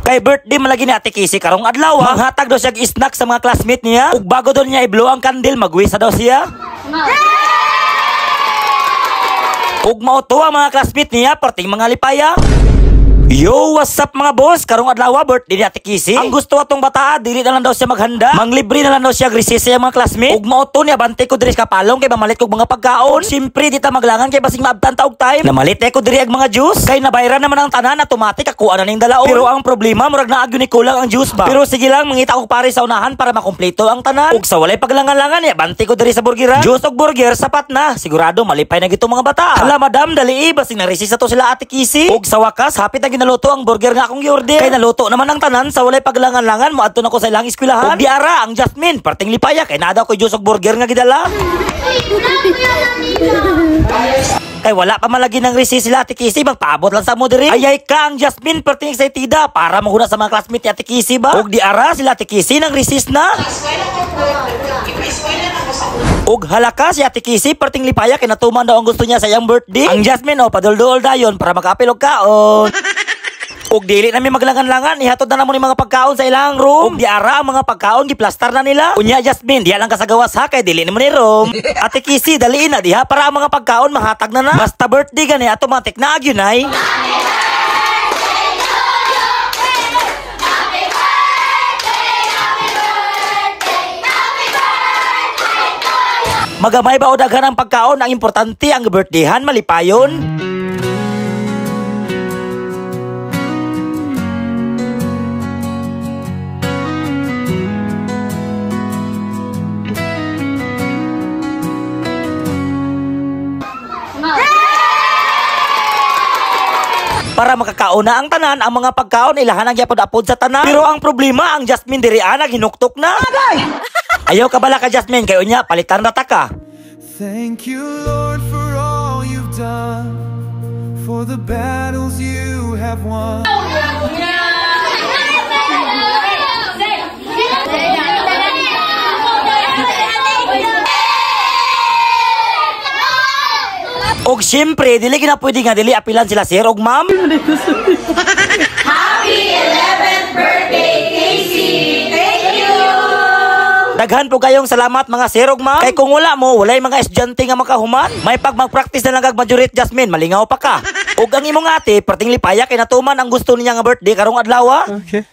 Kay birthday malagi ni Ate Kisi karong adlaw. Manghatag daw siya snack sa mga classmate niya. Ug bago daw niya i-blow ang candle, magwisa daw siya. Ug mauto ang mga classmate niya perting mga lipaya. Yo, what's up mga boss? Karong adlaw birthday ni Ate Kisi. Ang gusto atong bata, dili na lang daw siya maghanda. Manglibre na lang daw siya recess sa mga classmate. Ug mauto niya bante ko diri sa kapalong kay mamalit kog mga pagkaon. Siyempre di ta maglangan kay basing maabtan ta og time. Namalit ko diri ag mga juice. Kay nabayran naman ang tanan, automatic ako ana ning dalaon. Pero ang problema murag naagyo ni kulang ang juice ba. Pero sige lang, mangita og pare sa unahan para makumpleto ang tanan. Ug sa walay paglangan-langan ya bante ko diri sa burgeran. Juice ug burger sapat na. Sigurado malipay na gito mga bata. Hala madam, dali basing na recess to sila Ate Kisi. Ug sa wakas hapit na naluto ang burger nga akong gi-order. Kay naluto naman ang tanan sa walay paglangan-langan mo adto na ko sa ilang eskwelahan. Ug diara ang Jasmine perting lipaya kay nada ko juice ug burger nga gidala. Kay wala pa malagi ng recess sila Ate Kisi, magpaabot lang sa mo diri. Ayay ka ang Jasmine perting exciteda para mahuna sa mga classmate ni Ate Kisi ba. Ug diara sila Ate Kisi nang recess na. Ug halaka si Ate Kisi perting lipaya kay natuman daw ang gusto niya sa iyang birthday. Ang Jasmine paduldol dayon para makaapil og kaon. Ug dili na mi maglangan-langan, ihatod na namo ni mga pagkaon sa ilang room. Ug diara ang mga pagkaon giplastar na nila. Unya Jasmine, diha lang kasagawas ha kay dili nimo ni room. Ate Kisi, dali na diha para ang mga pagkaon mahatag na na. Basta birthday gani automatic na agyon ay. Magamay ba o daghan ang pagkaon, ang importante ang birthdayhan malipayon. Para makakauna ang tanan, ang mga pagkaon ilahan ang gyapod-apod sa tanan. Pero ang problema, ang Jasmine diri naghinuktok na. Ayaw ka bala ka Jasmine, kay unya palitan na ta ka. Thank you Lord for all you've done, for the battles you have won. Og siyempre, dili na pwede nga dili apilan sila sir og ma'am. Happy 11th birthday, Casey! Thank you! Daghan po kayong salamat mga sir og ma'am. Kay kung wala mo, walay mga estudyante nga makahuman. May pag mag-practice na lang kag majority Jasmine, malingaw pa ka. Og ang imong ate, perting lipaya kay natuman ang gusto niya nga birthday karong adlaw. Okay.